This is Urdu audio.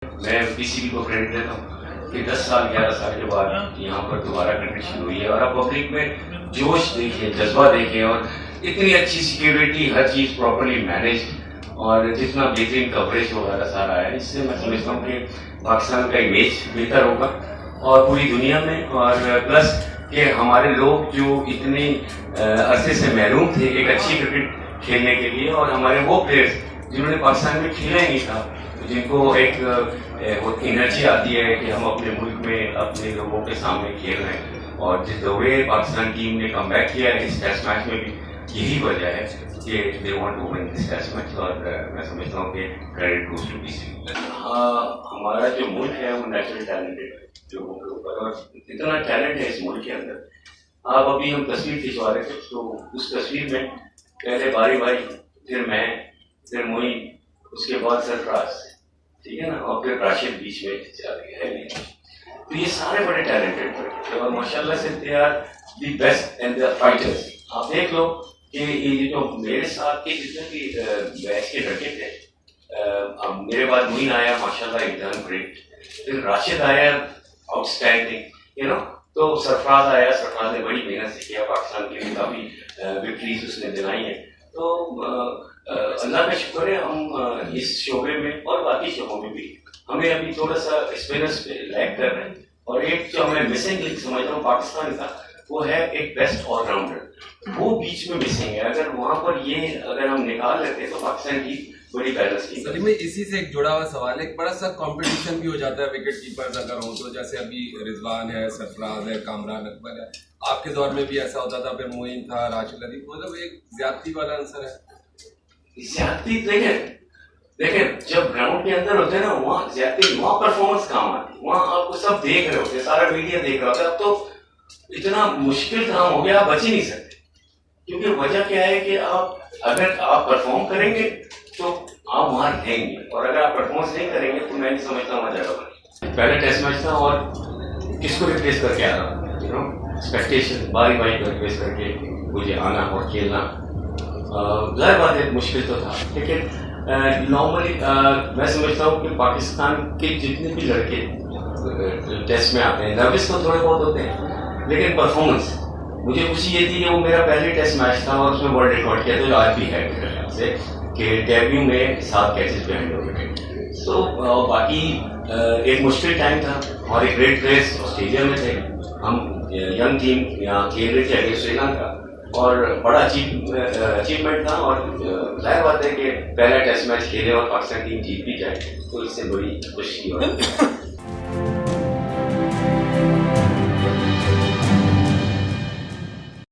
میں پی سی بی کو کریڈٹ دیتا ہوں کہ 10 سال 11 سال کے بعد یہاں پر دوبارہ کرکٹ شروع ہوئی ہے، اور اب پبلک میں جوش دیکھیں، جذبہ دیکھیں، اور اتنی اچھی سیکیورٹی، ہر چیز پراپرلی مینیج، اور جتنا بہترین کوریج وغیرہ سارا ہے، اس سے میں سمجھتا ہوں کہ پاکستان کا امیج بہتر ہوگا اور پوری دنیا میں، اور پلس کہ ہمارے لوگ جو اتنے عرصے سے محروم تھے ایک اچھی کرکٹ کھیلنے کے لیے، اور ہمارے وہ پلیئرز جنہوں نے پاکستان میں کھیلا ہی نہیں تھا، جن کو ایک انرجی آتی ہے کہ ہم اپنے ملک میں اپنے لوگوں کے سامنے کھیل رہے ہیں، اور جس دوڑے پاکستان ٹیم نے کم بیک کیا ہے اس ٹیسٹ میچ میں بھی، یہی وجہ ہے کہ they want to win this test match, اور میں سمجھتا ہوں کہ credit goes to P C B. ہمارا جو ملک ہے وہ نیچرل ٹیلنٹڈ لوگوں کے اوپر، اور اتنا ٹیلنٹ ہے اس ملک کے اندر۔ آپ ابھی ہم تصویر کھنچوا رہے تھے، تو اس تصویر میں پہلے باری باری، پھر میں، پھر معین، اس کے بعد سرفراز، ٹھیک ہے نا، اور پھر راشد بیچ میں ہے۔ تو یہ سارے بڑے ٹیلنٹڈ تھے، اور ماشاء اللہ سے they are the best and they are fighters. آپ دیکھ لو کہ یہ جو میرے ساتھ کے جتنے بھی بیچ کے لڑکے تھے، اب میرے بعد معین آیا، ماشاء اللہ ایک ڈن گریٹ، پھر راشد آیا، آؤٹ اسٹینڈنگ، یو نو، تو سرفراز آیا، سرفراز نے بڑی محنت سے کیا، پاکستان کے لیے کافی وکٹریز اس نے دلائی ہیں۔ تو اللہ کا شکر ہے ہم اس شعبے میں اور باقی شعبوں میں بھی ہمیں ابھی تھوڑا سا اسپنرز پہ لیک کر رہے ہیں، اور ایک جو ہمیں مسنگ لنک سمجھتا ہوں پاکستان کا، وہ ہے ایک بیسٹ آل راؤنڈر، وہ بیچ میں مسنگ ہے۔ اگر وہاں پر یہ اگر ہم نکال لیتے تو پاکستان کی بڑی بیلنس کی۔ سر میں اسی سے ایک جڑا ہوا سوال ہے، ایک بڑا سا کمپٹیشن بھی ہو جاتا ہے وکٹ کیپرز اگر ہوں تو، جیسے ابھی رضوان ہے، سرفراز ہے، کامران اکبر ہے، آپ کے دور میں بھی ایسا ہوتا تھا، پھر معین تھا، راشد لطیف، مطلب ایک زیادتی والا عنصر ہے۔ زیادتی دیکھیں جب گراؤنڈ کے اندر ہوتے ہیں نا، وہاں زیادتی، وہاں پرفارمنس کام آتی ہے، وہاں آپ کو سب دیکھ رہے ہوتے ہیں، سارا میڈیا دیکھ رہا ہوتا ہے۔ اب تو اتنا مشکل کام ہو گیا، آپ بچ ہی نہیں سکتے، کیونکہ وجہ کیا ہے کہ آپ اگر آپ پرفارم کریں گے تو آپ وہاں رہیں گے، اور اگر آپ پرفارمنس نہیں کریں گے تو میں نہیں سمجھتا ہوں جگہ پر۔ پہلے ٹیسٹ میچ تھا، اور کس کو ریپلیس کر کے آ رہا، یو نو، ایکسپیکٹیشن باری باری کو ریپلیس کر کے مجھے آنا اور کھیلنا، ظاہر بات ہے مشکل تو تھا، لیکن نارملی میں سمجھتا ہوں کہ پاکستان کے جتنے بھی لڑکے ٹیسٹ میں آتے ہیں، نروس تو تھوڑے بہت ہوتے ہیں، لیکن پرفارمنس، مجھے خوشی یہ تھی کہ وہ میرا پہلے ٹیسٹ میچ تھا اور اس میں ورلڈ ریکارڈ کیا، تو آج بھی ہے میرے خیال سے کہ ڈیبیو میں 7 کیچز پہ 100 وکٹ۔ سو باقی ایک مشکل ٹائم تھا، اور ایک گریٹ پلیس آسٹریلیا میں تھے، ہم ینگ ٹیم یہاں کھیل رہے تھے اگینسٹ سری لنکا، اور بڑا اچیومنٹ تھا، اور ظاہر بات ہے کہ پہلا ٹیسٹ میچ کھیلے اور پاکستان ٹیم جیت بھی جائے تو اس سے بڑی خوشی اور